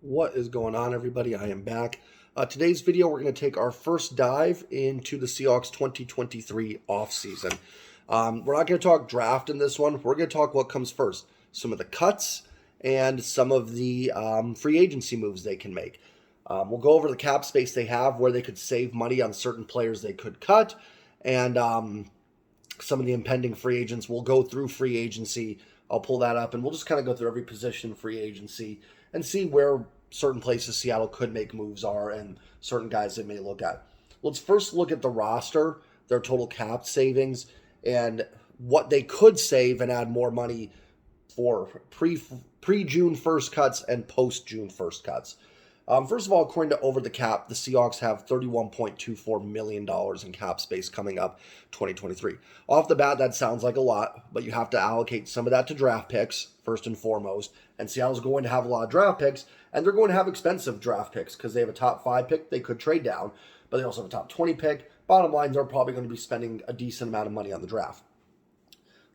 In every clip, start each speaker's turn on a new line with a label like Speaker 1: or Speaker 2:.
Speaker 1: What is going on, everybody? I am back. Today's video, we're going to take our first dive into the Seahawks 2023 offseason. We're not going to talk draft in this one. We're going to talk what comes first. Some of the cuts and some of the free agency moves they can make. We'll go over the cap space they have, where they could save money on certain players they could cut, and some of the impending free agents. We'll go through free agency. I'll pull that up, and we'll just kind of go through every position in free agency and see where certain places Seattle could make moves are and certain guys they may look at. Let's first look at the roster, their total cap savings, and what they could save and add more money for pre-June 1st cuts and post-June 1st cuts. First of all, according to Over the Cap, the Seahawks have $31.24 million in cap space coming up 2023. Off the bat, that sounds like a lot, but you have to allocate some of that to draft picks, first and foremost. And Seattle's going to have a lot of draft picks, and they're going to have expensive draft picks because they have a top 5 pick. They could trade down, but they also have a top 20 pick. Bottom line, they're probably going to be spending a decent amount of money on the draft.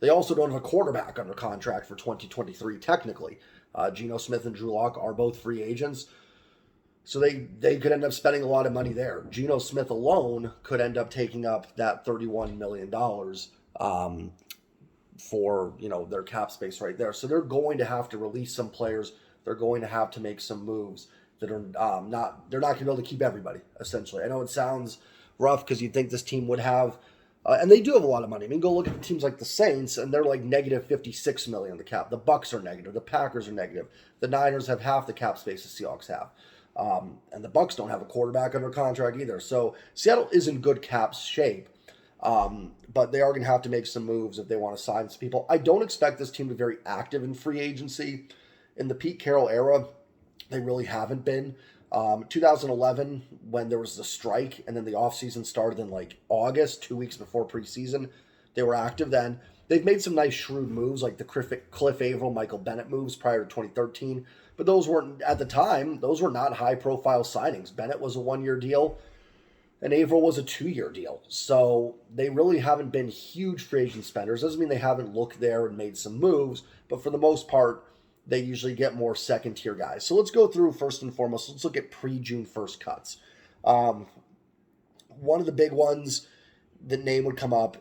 Speaker 1: They also don't have a quarterback under contract for 2023, technically. Geno Smith and Drew Lock are both free agents. So they could end up spending a lot of money there. Geno Smith alone could end up taking up that $31 million for their cap space right there. So they're going to have to release some players. They're going to have to make some moves that are they're not going to be able to keep everybody, essentially. I know it sounds rough because you'd think this team would have, and they do have a lot of money. I mean, go look at teams like the Saints, and they're like negative $56 million in the cap. The Bucks are negative. The Packers are negative. The Niners have half the cap space the Seahawks have. And the Bucks don't have a quarterback under contract either. So Seattle is in good cap shape. But they are going to have to make some moves if they want to sign some people. I don't expect this team to be very active in free agency. In the Pete Carroll era, they really haven't been. 2011, when there was the strike and then the offseason started in like August, 2 weeks before preseason, they were active then. They've made some nice shrewd moves like the Cliff Averill, Michael Bennett moves prior to 2013. But those weren't, at the time, those were not high-profile signings. Bennett was a 1-year deal, and Averill was a 2-year deal. So they really haven't been huge free agent spenders. Doesn't mean they haven't looked there and made some moves, but for the most part, they usually get more second-tier guys. So let's go through, first and foremost, let's look at pre-June 1st cuts. One of the big ones that name would come up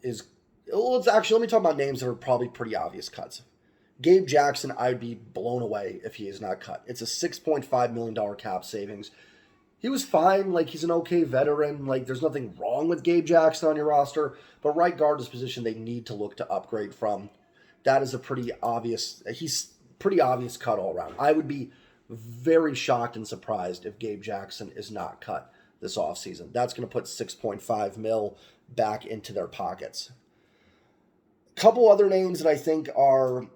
Speaker 1: is, let me talk about names that are probably pretty obvious cuts. Gabe Jackson, I'd be blown away if he is not cut. It's a $6.5 million cap savings. He was fine. Like, he's an okay veteran. Like, there's nothing wrong with Gabe Jackson on your roster. But right guard is a position they need to look to upgrade from. That is he's pretty obvious cut all around. I would be very shocked and surprised if Gabe Jackson is not cut this offseason. That's going to put $6.5 mil back into their pockets. A couple other names that I think are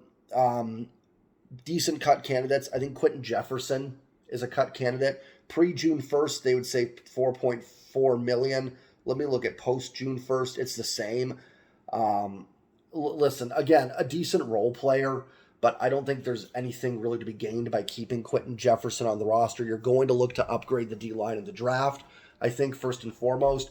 Speaker 1: decent cut candidates. I think Quentin Jefferson is a cut candidate. Pre-June 1st, they would say $4.4 million. Let me look at post-June 1st. It's the same. Listen, again, a decent role player, but I don't think there's anything really to be gained by keeping Quentin Jefferson on the roster. You're going to look to upgrade the D-line in the draft, I think, first and foremost.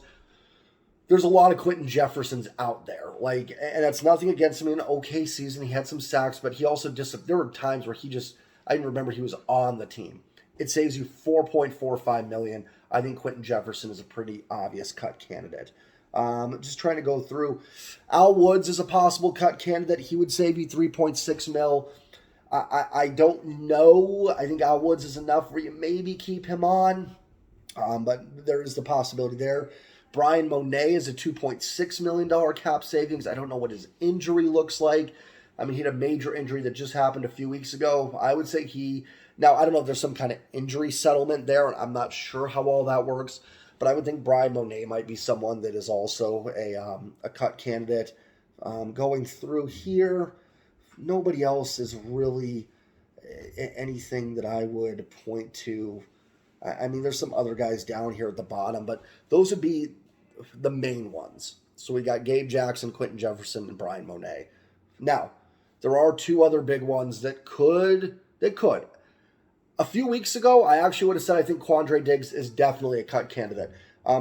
Speaker 1: There's a lot of Quentin Jeffersons out there. And that's nothing against him. In an okay season, he had some sacks, but he also there were times where I didn't remember he was on the team. It saves you $4.45 million. I think Quentin Jefferson is a pretty obvious cut candidate. Just trying to go through. Al Woods is a possible cut candidate. He would save you $3.6 mil. I don't know. I think Al Woods is enough where you maybe keep him on, but there is the possibility there. Brian Monet is a $2.6 million cap savings. I don't know what his injury looks like. I mean, he had a major injury that just happened a few weeks ago. I would say now, I don't know if there's some kind of injury settlement there, and I'm not sure how all that works, but I would think Brian Monet might be someone that is also a cut candidate. Going through here, nobody else is really anything that I would point to. I mean, there's some other guys down here at the bottom, but those would be the main ones. So we got Gabe Jackson, Quentin Jefferson, and Brian Monet. Now, there are two other big ones that could. A few weeks ago, I actually would have said I think Quandre Diggs is definitely a cut candidate.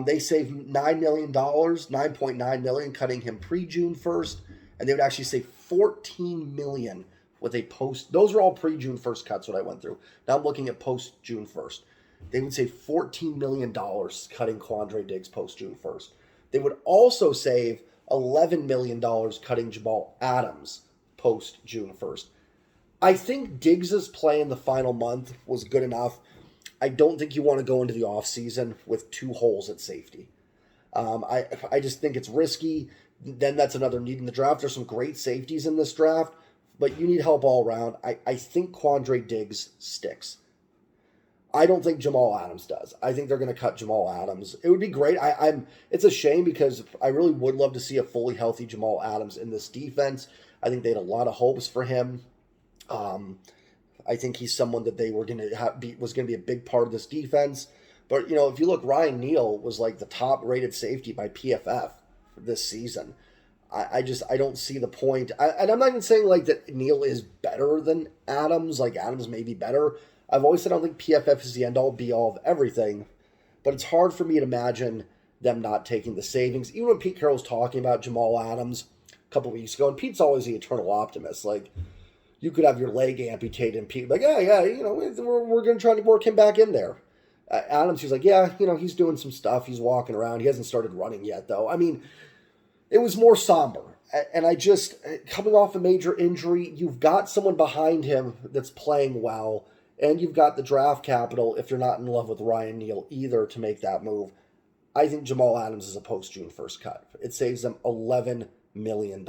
Speaker 1: They saved $9 million, $9.9 million, cutting him pre-June 1st, and they would actually save $14 million with a post, those are all pre-June 1st cuts, what I went through. Now I'm looking at post-June 1st. They would save $14 million cutting Quandre Diggs post-June 1st. They would also save $11 million cutting Jamal Adams post-June 1st. I think Diggs' play in the final month was good enough. I don't think you want to go into the offseason with 2 holes at safety. I just think it's risky. Then that's another need in the draft. There's some great safeties in this draft, but you need help all around. I think Quandre Diggs sticks. I don't think Jamal Adams does. I think they're going to cut Jamal Adams. It would be great. It's a shame because I really would love to see a fully healthy Jamal Adams in this defense. I think they had a lot of hopes for him. I think he's someone that they were going to was going to be a big part of this defense. But, if you look, Ryan Neal was like the top-rated safety by PFF this season. I don't see the point. And I'm not even saying like that Neal is better than Adams. Like Adams may be better. I've always said I don't think PFF is the end-all, be-all of everything. But it's hard for me to imagine them not taking the savings. Even when Pete Carroll's talking about Jamal Adams a couple weeks ago, and Pete's always the eternal optimist. Like, you could have your leg amputated, and Pete like, yeah, we're going to try to work him back in there. Adams, he's like, yeah, he's doing some stuff. He's walking around. He hasn't started running yet, though. I mean, it was more somber. And I just, coming off a major injury, you've got someone behind him that's playing well, and you've got the draft capital, if you're not in love with Ryan Neal either, to make that move. I think Jamal Adams is a post-June 1st cut. It saves them $11 million.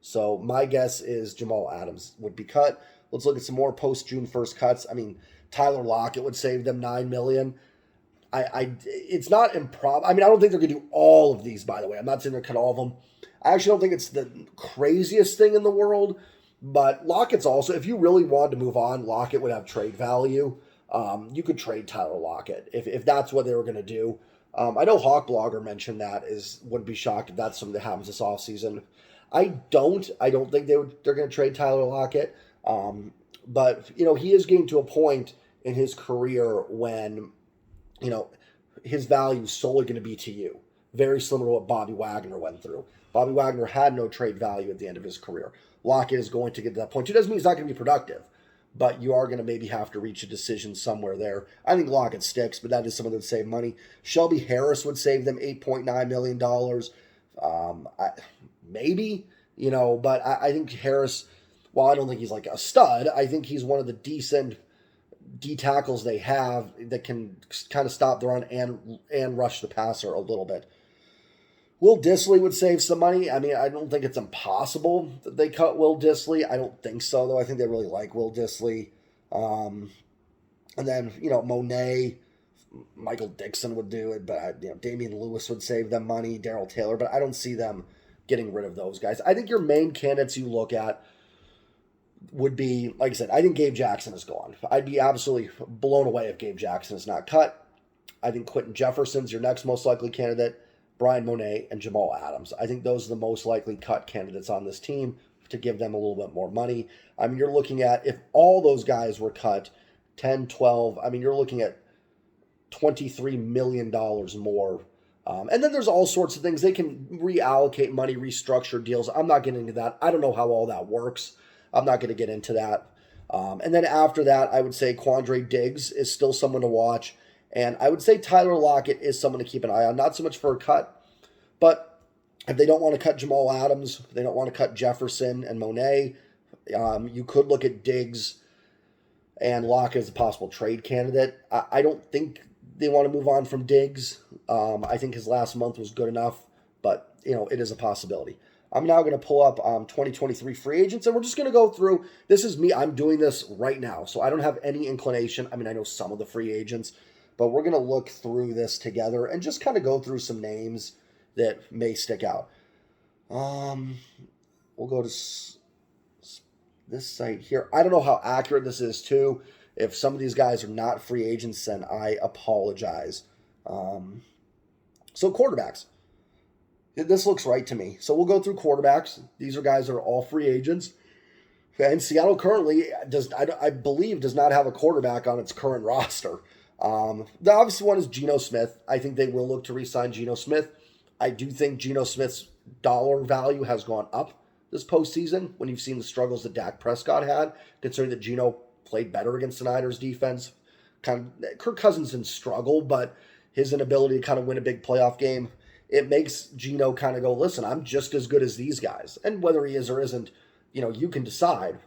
Speaker 1: So my guess is Jamal Adams would be cut. Let's look at some more post-June 1st cuts. I mean, Tyler Lockett would save them $9 million. It's not improbable. I mean, I don't think they're going to do all of these, by the way. I'm not saying they're cut all of them. I actually don't think it's the craziest thing in the world. But Lockett's also, if you really wanted to move on, Lockett would have trade value. You could trade Tyler Lockett if that's what they were going to do. I know Hawk Blogger mentioned wouldn't be shocked if that's something that happens this offseason. I don't think they're going to trade Tyler Lockett. But, he is getting to a point in his career when, his value is solely going to be to you. Very similar to what Bobby Wagner went through. Bobby Wagner had no trade value at the end of his career. Lockett is going to get to that point. It doesn't mean he's not going to be productive, but you are going to maybe have to reach a decision somewhere there. I think Lockett sticks, but that is someone that would save money. Shelby Harris would save them $8.9 million. Maybe, but I think Harris, while I don't think he's like a stud, I think he's one of the decent D tackles they have that can kind of stop the run and rush the passer a little bit. Will Dissly would save some money. I mean, I don't think it's impossible that they cut Will Dissly. I don't think so, though. I think they really like Will Dissly. And then, Monet, Michael Dixon would do it, but, Damian Lewis would save them money, Darrell Taylor, but I don't see them getting rid of those guys. I think your main candidates you look at would be, like I said, I think Gabe Jackson is gone. I'd be absolutely blown away if Gabe Jackson is not cut. I think Quentin Jefferson's your next most likely candidate. Brian Monet and Jamal Adams. I think those are the most likely cut candidates on this team to give them a little bit more money. I mean, you're looking at, if all those guys were cut, 10, 12, I mean, you're looking at $23 million more. And then there's all sorts of things. They can reallocate money, restructure deals. I'm not getting into that. I don't know how all that works. I'm not going to get into that. And then after that, I would say Quandre Diggs is still someone to watch. And I would say Tyler Lockett is someone to keep an eye on. Not so much for a cut, but if they don't want to cut Jamal Adams, they don't want to cut Jefferson and Monet, you could look at Diggs and Lockett as a possible trade candidate. I don't think they want to move on from Diggs. I think his last month was good enough, but, it is a possibility. I'm now going to pull up 2023 free agents, and we're just going to go through. This is me. I'm doing this right now, so I don't have any inclination. I mean, I know some of the free agents, but we're going to look through this together and just kind of go through some names that may stick out. We'll go to this site here. I don't know how accurate this is, too. If some of these guys are not free agents, then I apologize. So quarterbacks. This looks right to me. So we'll go through quarterbacks. These are guys that are all free agents. And Seattle currently, I believe, does not have a quarterback on its current roster. The obvious one is Geno Smith. I think they will look to re-sign Geno Smith. I do think Geno Smith's dollar value has gone up this postseason when you've seen the struggles that Dak Prescott had, considering that Geno played better against the Niners defense. Kirk Cousins didn't struggle, but his inability to kind of win a big playoff game, it makes Geno kind of go, listen, I'm just as good as these guys. And whether he is or isn't, you can decide.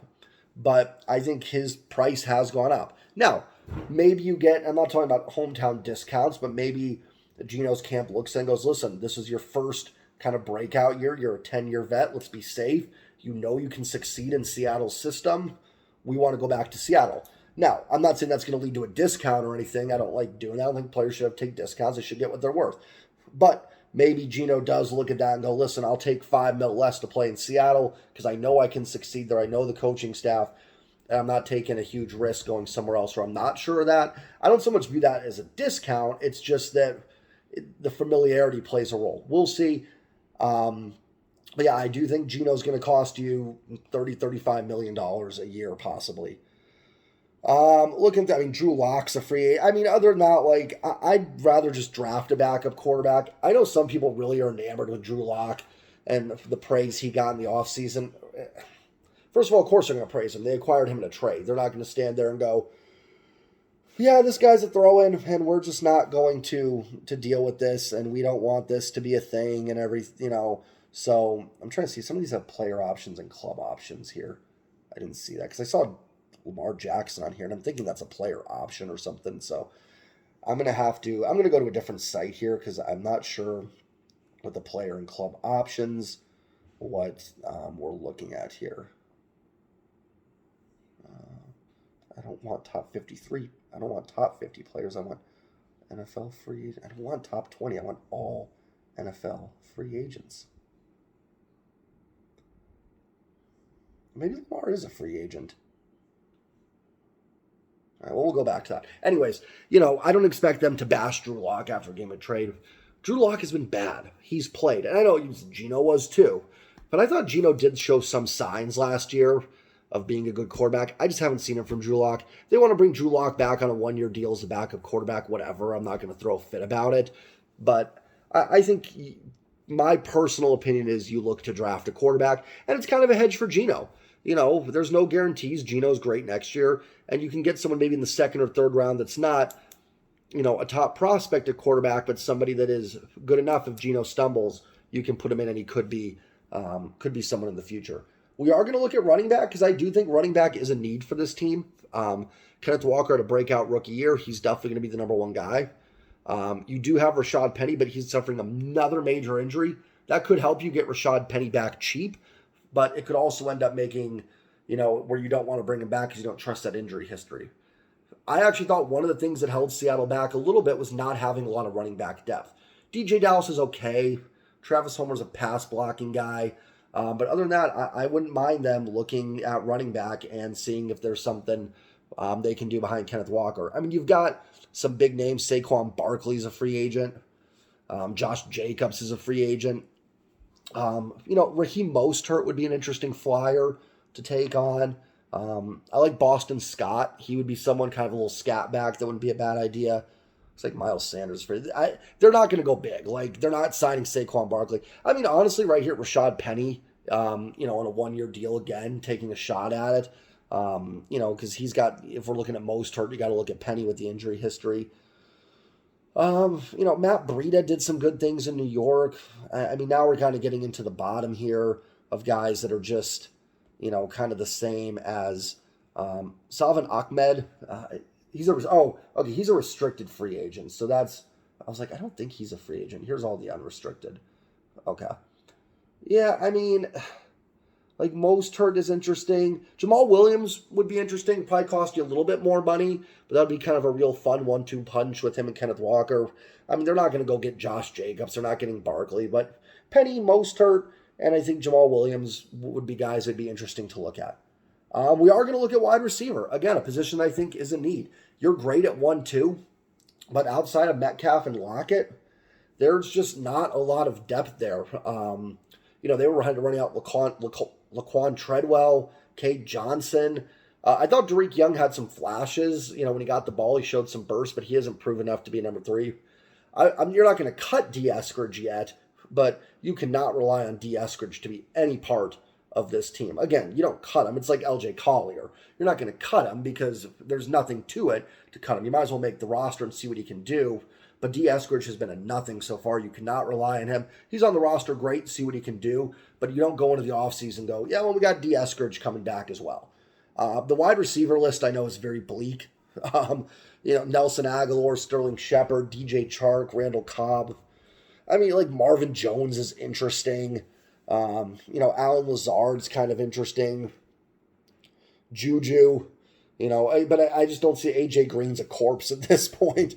Speaker 1: But I think his price has gone up. Now, maybe you get, I'm not talking about hometown discounts, but maybe Geno's camp looks and goes, listen, this is your first kind of breakout year. You're a 10-year vet. Let's be safe. You can succeed in Seattle's system. We want to go back to Seattle. Now, I'm not saying that's going to lead to a discount or anything. I don't like doing that. I don't think players should take discounts. They should get what they're worth. But maybe Geno does look at that and go, listen, I'll take $5 million less to play in Seattle because I know I can succeed there. I know the coaching staff. And I'm not taking a huge risk going somewhere else where I'm not sure of that. I don't so much view that as a discount. It's just that the familiarity plays a role. We'll see. But yeah, I do think Geno's going to cost you $35 million a year, possibly. Drew Lock's a free agent. Other than that, I'd rather just draft a backup quarterback. I know some people really are enamored with Drew Lock and the praise he got in the offseason. First of all, of course they're going to praise him. They acquired him in a trade. They're not going to stand there and go, yeah, this guy's a throw-in, and we're just not going to deal with this, and we don't want this to be a thing and everything, So I'm trying to see. Some of these have player options and club options here. I didn't see that because I saw Lamar Jackson on here, and I'm thinking that's a player option or something. So I'm going to go to a different site here because I'm not sure what the player and club options, what we're looking at here. I don't want top 53. I don't want top 50 players. I want NFL free. I don't want top 20. I want all NFL free agents. Maybe Lamar is a free agent. All right, well, we'll go back to that. Anyways, I don't expect them to bash Drew Lock after a game of trade. Drew Lock has been bad. He's played. And I know Geno was too. But I thought Geno did show some signs last year of being a good quarterback. I just haven't seen it from Drew Lock. They want to bring Drew Lock back on a one-year deal as a backup quarterback, whatever. I'm not going to throw a fit about it. But I think my personal opinion is you look to draft a quarterback, and it's kind of a hedge for Geno. There's no guarantees. Geno's great next year, and you can get someone maybe in the second or third round that's not, a top prospect at quarterback, but somebody that is good enough if Geno stumbles, you can put him in, and he could be someone in the future. We are going to look at running back because I do think running back is a need for this team. Kenneth Walker had a breakout rookie year. He's definitely going to be the number one guy. You do have Rashad Penny, but he's suffering another major injury. That could help you get Rashad Penny back cheap, but it could also end up making, where you don't want to bring him back because you don't trust that injury history. I actually thought one of the things that held Seattle back a little bit was not having a lot of running back depth. DJ Dallas is okay. Travis Homer's a pass blocking guy. But other than that, I wouldn't mind them looking at running back and seeing if there's something they can do behind Kenneth Walker. You've got some big names. Saquon Barkley's a free agent. Josh Jacobs is a free agent. Raheem Mostert would be an interesting flyer to take on. I like Boston Scott. He would be someone kind of a little scat back. That wouldn't be a bad idea. It's like Miles Sanders. They're not going to go big. They're not signing Saquon Barkley. Honestly, right here, Rashad Penny, on a one-year deal again, taking a shot at it. Because he's got, if we're looking at Mostert, you got to look at Penny with the injury history. Matt Breida did some good things in New York. Now we're kind of getting into the bottom here of guys that are just, kind of the same as Salvin Ahmed. He's a restricted free agent. So I was like, I don't think he's a free agent. Here's all the unrestricted. Okay. Yeah, Mostert is interesting. Jamal Williams would be interesting. Probably cost you a little bit more money, but that'd be kind of a real fun 1-2 punch with him and Kenneth Walker. They're not going to go get Josh Jacobs. They're not getting Barkley, but Penny, Mostert, and I think Jamal Williams would be guys that'd be interesting to look at. We are going to look at wide receiver. Again, a position I think is a need. You're great at 1-2, but outside of Metcalf and Lockett, there's just not a lot of depth there. They were running out Laquan Treadwell, Cade Johnson. I thought Derek Young had some flashes. When he got the ball, he showed some burst, but he hasn't proven enough to be number 3. You're not going to cut D. Eskridge yet, but you cannot rely on D. Eskridge to be any part of this team. Again, you don't cut him. It's like LJ Collier. You're not going to cut him because there's nothing to it to cut him. You might as well make the roster and see what he can do. But D. Eskridge has been a nothing so far. You cannot rely on him. He's on the roster, great, see what he can do. But you don't go into the offseason and go, yeah, well, we got D. Eskridge coming back as well. The wide receiver list I know is very bleak. Nelson Aguilar, Sterling Shepard, DJ Chark, Randall Cobb. I mean, like Marvin Jones is interesting. Alan Lazard's kind of interesting. Juju, but I just don't see AJ Green's a corpse at this point.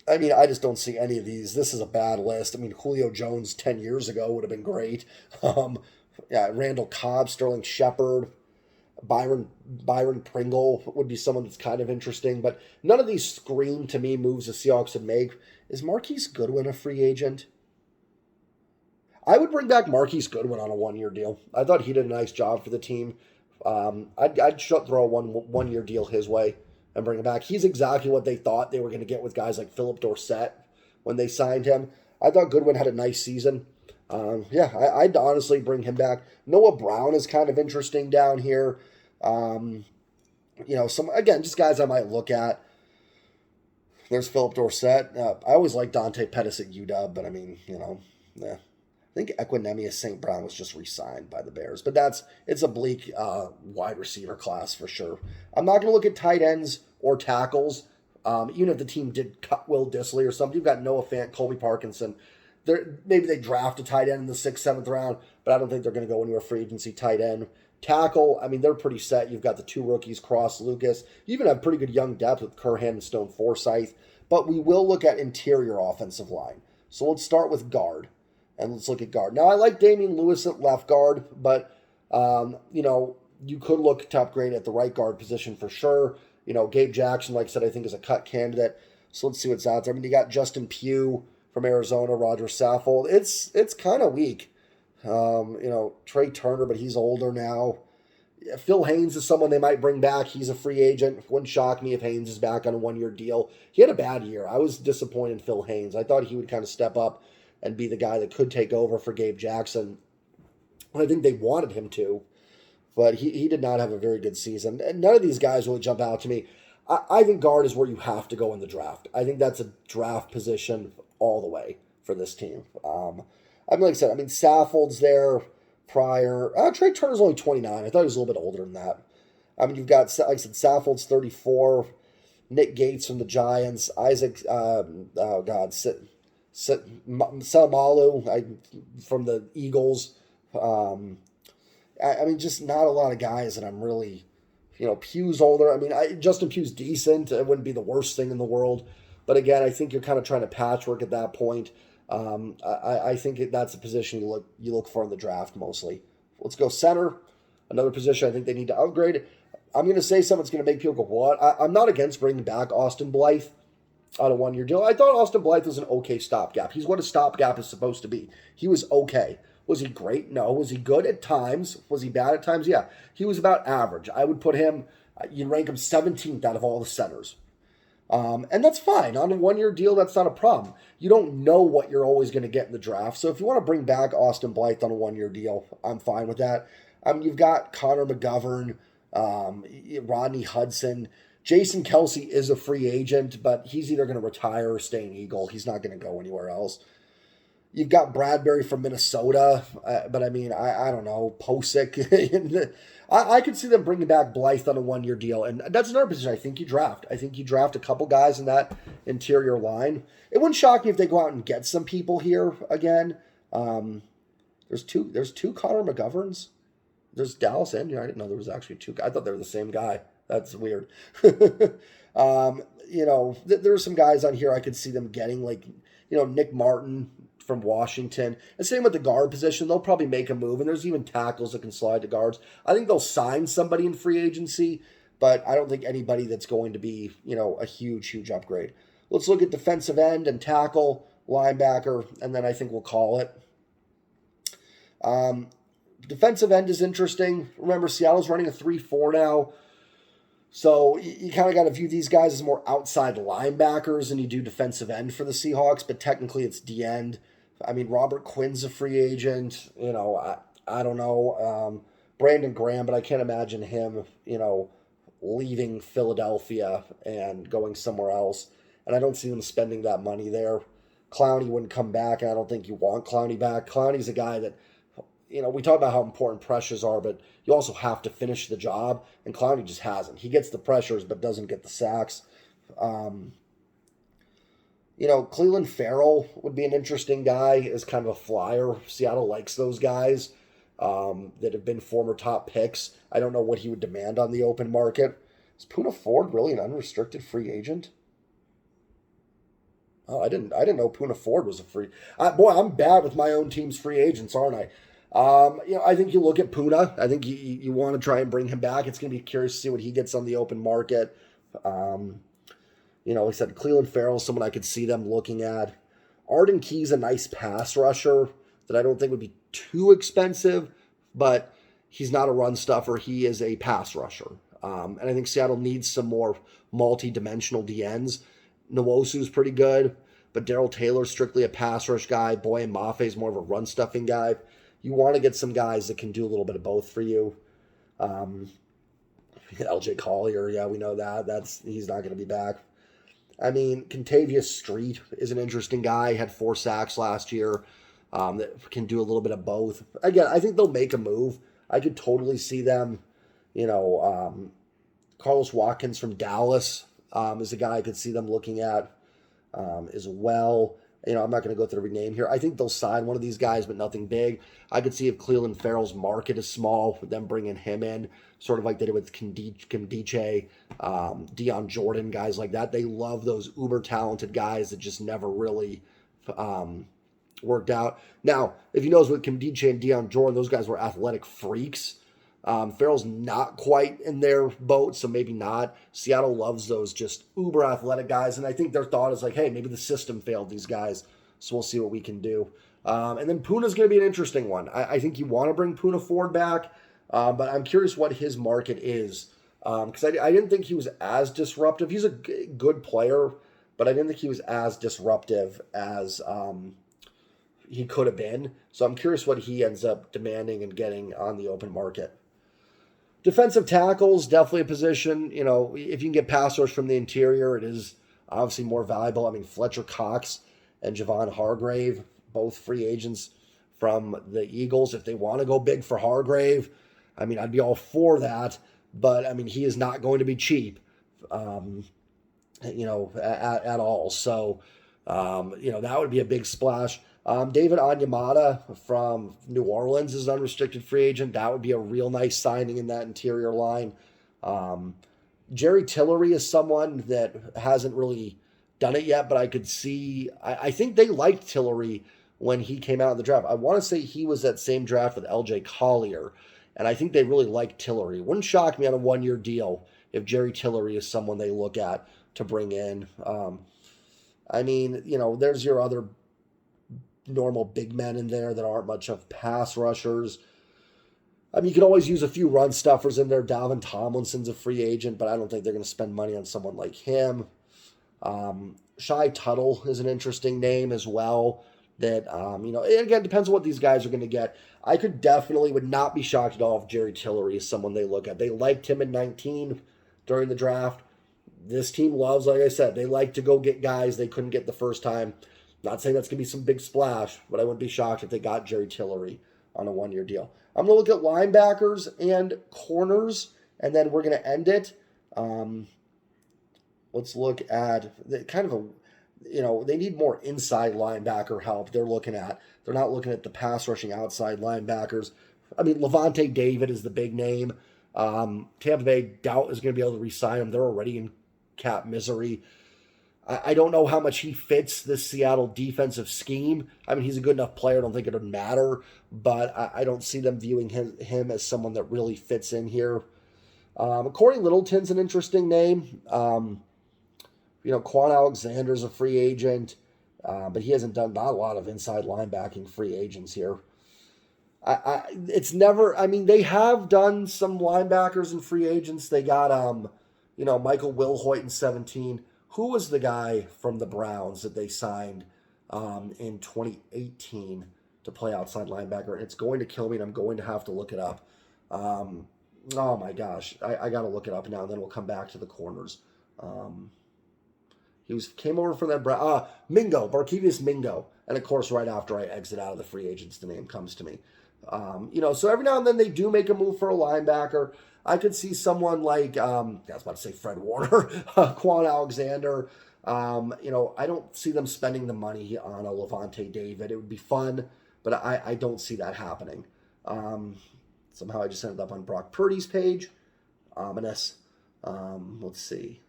Speaker 1: I mean, I just don't see any of these. This is a bad list. I mean, Julio Jones 10 years ago would have been great. Randall Cobb, Sterling Shepard, Byron Pringle would be someone that's kind of interesting, but none of these scream to me moves the Seahawks would make. Is Marquise Goodwin a free agent? I would bring back Marquise Goodwin on a one-year deal. I thought he did a nice job for the team. I'd throw a one-year deal his way and bring him back. He's exactly what they thought they were going to get with guys like Philip Dorsett when they signed him. I thought Goodwin had a nice season. I'd honestly bring him back. Noah Brown is kind of interesting down here. Just guys I might look at. There's Philip Dorsett. I always liked Dante Pettis at UW, but I mean, I think Equinemius St. Brown was just re-signed by the Bears. But it's a bleak wide receiver class for sure. I'm not going to look at tight ends or tackles. Even if the team did cut Will Dissly or something, you've got Noah Fant, Colby Parkinson. Maybe they draft a tight end in the 6th, 7th round, but I don't think they're going to go anywhere free agency tight end. Tackle, I mean, they're pretty set. You've got the 2 rookies, Cross, Lucas. You even have pretty good young depth with Curhan and Stone Forsythe. But we will look at interior offensive line. So let's start with guard. And let's look at guard. Now, I like Damian Lewis at left guard, but, you could look to upgrade at the right guard position for sure. Gabe Jackson, like I said, I think is a cut candidate. So let's see what's out there. I mean, you got Justin Pugh from Arizona, Roger Saffold. It's kind of weak. Trey Turner, but he's older now. Phil Haynes is someone they might bring back. He's a free agent. Wouldn't shock me if Haynes is back on a one-year deal. He had a bad year. I was disappointed in Phil Haynes. I thought he would kind of step up and be the guy that could take over for Gabe Jackson. I think they wanted him to, but he did not have a very good season. And none of these guys really jump out to me. I think guard is where you have to go in the draft. I think that's a draft position all the way for this team. Like I said, Saffold's there prior. Trey Turner's only 29. I thought he was a little bit older than that. You've got, like I said, Saffold's 34. Nick Gates from the Giants. Isaac, Salmalu from the Eagles. Just not a lot of guys that I'm really, Pugh's older. Justin Pugh's decent. It wouldn't be the worst thing in the world. But again, I think you're kind of trying to patchwork at that point. I think that's a position you look for in the draft mostly. Let's go center. Another position I think they need to upgrade. I'm going to say something that's going to make people go, what? I'm not against bringing back Austin Blythe on a one-year deal. I thought Austin Blythe was an okay stopgap. He's what a stopgap is supposed to be. He was okay. Was he great? No. Was he good at times? Was he bad at times? Yeah. He was about average. I would put him, you'd rank him 17th out of all the centers. And that's fine. On a one-year deal, that's not a problem. You don't know what you're always going to get in the draft. So if you want to bring back Austin Blythe on a one-year deal, I'm fine with that. You've got Connor McGovern, Rodney Hudson. Jason Kelsey is a free agent, but he's either going to retire or stay an Eagle. He's not going to go anywhere else. You've got Bradbury from Minnesota, but I don't know, Posick. I could see them bringing back Blythe on a one-year deal, and that's another position I think you draft. I think you draft a couple guys in that interior line. It wouldn't shock me if they go out and get some people here again. There's two Connor McGoverns. There's Dallas and I didn't know there was actually two. I thought they were the same guy. That's weird. There's some guys on here I could see them getting, like, Nick Martin from Washington. And same with the guard position. They'll probably make a move, and there's even tackles that can slide to guards. I think they'll sign somebody in free agency, but I don't think anybody that's going to be, a huge upgrade. Let's look at defensive end and tackle, linebacker, and then I think we'll call it. Defensive end is interesting. Remember, Seattle's running a 3-4 now. So you kind of got to view these guys as more outside linebackers than you do defensive end for the Seahawks, but technically it's D-end. Robert Quinn's a free agent. I don't know, Brandon Graham, but I can't imagine him, leaving Philadelphia and going somewhere else. And I don't see them spending that money there. Clowney wouldn't come back, and I don't think you want Clowney back. Clowney's a guy that, we talk about how important pressures are, but you also have to finish the job, and Clowney just hasn't. He gets the pressures, but doesn't get the sacks. Um, Cleveland Farrell would be an interesting guy as kind of a flyer. Seattle likes those guys that have been former top picks. I don't know what he would demand on the open market. Is Poona Ford really an unrestricted free agent? Oh, I didn't know Poona Ford was a free. Boy, I'm bad with my own team's free agents, aren't I? I think you look at Poona. I think you want to try and bring him back. It's going to be curious to see what he gets on the open market. Like I said, Cleveland Farrell, someone I could see them looking at. Arden Key's a nice pass rusher that I don't think would be too expensive, but he's not a run stuffer. He is a pass rusher. And I think Seattle needs some more multi-dimensional DNs. Nwosu's pretty good, but Darrell Taylor's strictly a pass rush guy. Boyan Mafe's more of a run stuffing guy. You want to get some guys that can do a little bit of both for you. LJ Collier, yeah, we know that. He's not going to be back. I mean, Contavious Street is an interesting guy. He had 4 sacks last year. That can do a little bit of both. Again, I think they'll make a move. I could totally see them, Carlos Watkins from Dallas is a guy I could see them looking at as well. I'm not going to go through every name here. I think they'll sign one of these guys, but nothing big. I could see if Cleveland Farrell's market is small, with them bringing him in, sort of like they did with Kimdiche, Deion Jordan, guys like that. They love those uber talented guys that just never really worked out. Now, if you notice with Kimdiche and Deion Jordan, those guys were athletic freaks. Farrell's not quite in their boat, so maybe not. Seattle loves those just uber athletic guys, and I think their thought is like, hey, maybe the system failed these guys, so we'll see what we can do. And then Poona's going to be an interesting one. I think you want to bring Poona Ford back, but I'm curious what his market is, because I didn't think he was as disruptive. He's a good player, but I didn't think he was as disruptive as he could have been. So I'm curious what he ends up demanding and getting on the open market. Defensive tackles, definitely a position. If you can get pass rush from the interior, it is obviously more valuable. I mean, Fletcher Cox and Javon Hargrave, both free agents from the Eagles. If they want to go big for Hargrave, I mean, I'd be all for that. But, I mean, he is not going to be cheap, at all. So, that would be a big splash. David Onyemata from New Orleans is an unrestricted free agent. That would be a real nice signing in that interior line. Jerry Tillery is someone that hasn't really done it yet, but I could see, I think they liked Tillery when he came out of the draft. I want to say he was that same draft with LJ Collier, and I think they really liked Tillery. Wouldn't shock me on a 1-year deal if Jerry Tillery is someone they look at to bring in. There's your other normal big men in there that aren't much of pass rushers. I mean, you could always use a few run stuffers in there. Dalvin Tomlinson's a free agent, but I don't think they're going to spend money on someone like him. Shai Tuttle is an interesting name as well. That, again, it depends on what these guys are going to get. I would not be shocked at all if Jerry Tillery is someone they look at. They liked him in 19 during the draft. This team loves, like I said, they like to go get guys they couldn't get the first time. Not saying that's going to be some big splash, but I wouldn't be shocked if they got Jerry Tillery on a 1-year deal. I'm going to look at linebackers and corners, and then we're going to end it. Let's look at they need more inside linebacker help they're looking at. They're not looking at the pass rushing outside linebackers. I mean, Levante David is the big name. Tampa Bay doubt is going to be able to re-sign him. They're already in cap misery. I don't know how much he fits this Seattle defensive scheme. I mean, he's a good enough player. I don't think it would matter, but I don't see them viewing him as someone that really fits in here. Corey Littleton's an interesting name. Quan Alexander's a free agent, but he hasn't done not a lot of inside linebacking free agents here. They have done some linebackers and free agents. They got, Michael Wilhoit in 17. Who was the guy from the Browns that they signed in 2018? to play outside linebacker. It's going to kill me, and I'm going to have to look it up. Oh my gosh, I got to look it up now, and then we'll come back to the corners. Came over from that Mingo, Barkevius Mingo, and of course, right after I exit out of the free agents, the name comes to me. So every now and then they do make a move for a linebacker. I could see someone like I was about to say Fred Warner, Quan Alexander. I don't see them spending the money on a Levante David. It would be fun, but I don't see that happening. Somehow I just ended up on Brock Purdy's page. Ominous. Let's see.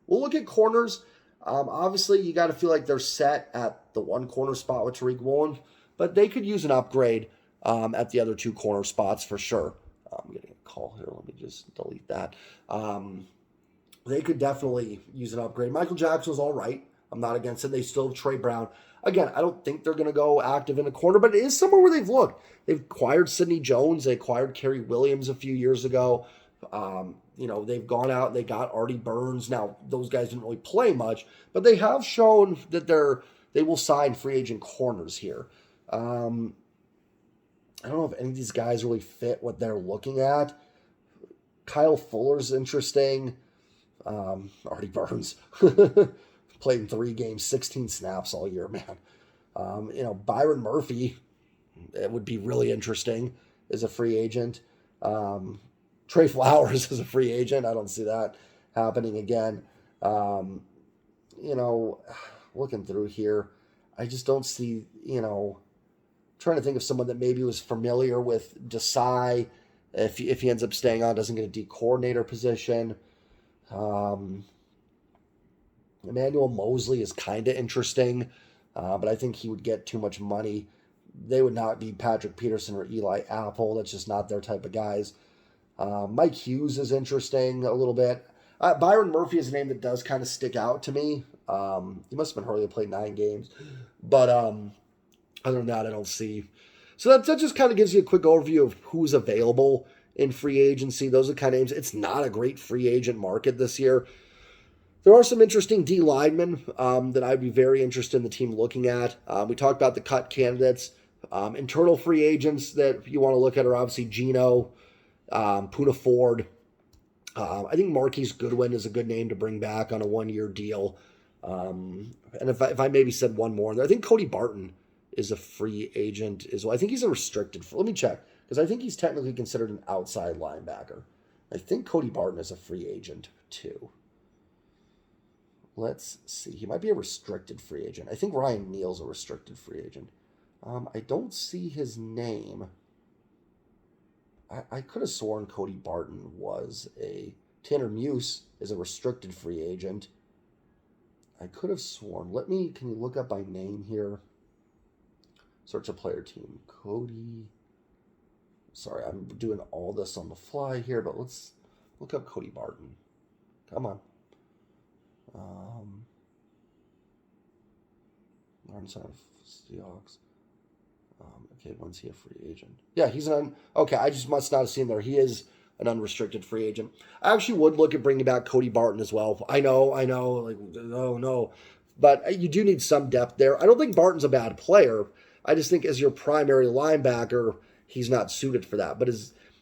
Speaker 1: We'll look at corners. Obviously, you got to feel like they're set at the one corner spot with Tariq Woolen, but they could use an upgrade at the other two corner spots for sure. I'm getting a call here. Let me just delete that. They could definitely use an upgrade. Michael Jackson was all right. I'm not against it. They still have Trey Brown. Again, I don't think they're going to go active in the corner, but it is somewhere where they've looked. They've acquired Sidney Jones. They acquired Kerry Williams a few years ago. They've gone out and they got Artie Burns. Now, those guys didn't really play much, but they have shown that they will sign free agent corners here. I don't know if any of these guys really fit what they're looking at. Kyle Fuller's interesting. Artie Burns played in 3 games, 16 snaps all year, man. Byron Murphy, it would be really interesting as a free agent. Trey Flowers is a free agent. I don't see that happening again. Looking through here, I just don't see, trying to think of someone that maybe was familiar with Desai. If he ends up staying on, doesn't get a D coordinator position. Emmanuel Mosley is kind of interesting, but I think he would get too much money. They would not be Patrick Peterson or Eli Apple. That's just not their type of guys. Mike Hughes is interesting a little bit. Byron Murphy is a name that does kind of stick out to me. He must have been hurt. He played 9 games. But other than that, I don't see. So that just kind of gives you a quick overview of who's available in free agency. Those are kind of names. It's not a great free agent market this year. There are some interesting D linemen that I'd be very interested in the team looking at. We talked about the cut candidates. Internal free agents that you want to look at are obviously Geno, Puna Ford. I think Marquise Goodwin is a good name to bring back on a 1-year deal. And if I maybe said one more, I think Cody Barton is a free agent as well. I think he's a restricted. Let me check, because I think he's technically considered an outside linebacker. I think Cody Barton is a free agent too. Let's see. He might be a restricted free agent. I think Ryan Neal's a restricted free agent. I don't see his name. I could have sworn Cody Barton was a... Tanner Muse is a restricted free agent. I could have sworn. Can you look up by name here? Search a player team. Cody... Sorry, I'm doing all this on the fly here, but let's look up Cody Barton. Come on. Seahawks. Okay, when's he a free agent? Yeah, he's okay, I just must not have seen there. He is an unrestricted free agent. I actually would look at bringing back Cody Barton as well. I know, like, oh no. But you do need some depth there. I don't think Barton's a bad player. I just think as your primary linebacker, he's not suited for that. But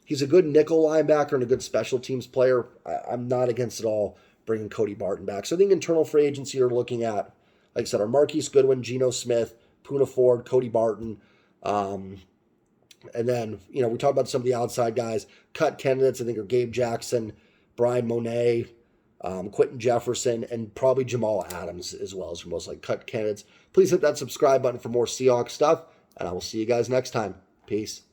Speaker 1: he's a good nickel linebacker and a good special teams player. I'm not against at all bringing Cody Barton back. So I think internal free agency you're looking at, like I said, are Marquise Goodwin, Geno Smith, Puna Ford, Cody Barton. And then, we talked about some of the outside guys. Cut candidates, I think, are Gabe Jackson, Brian Monet, Quentin Jefferson, and probably Jamal Adams as well as your most cut candidates. Please hit that subscribe button for more Seahawks stuff, and I will see you guys next time. Peace.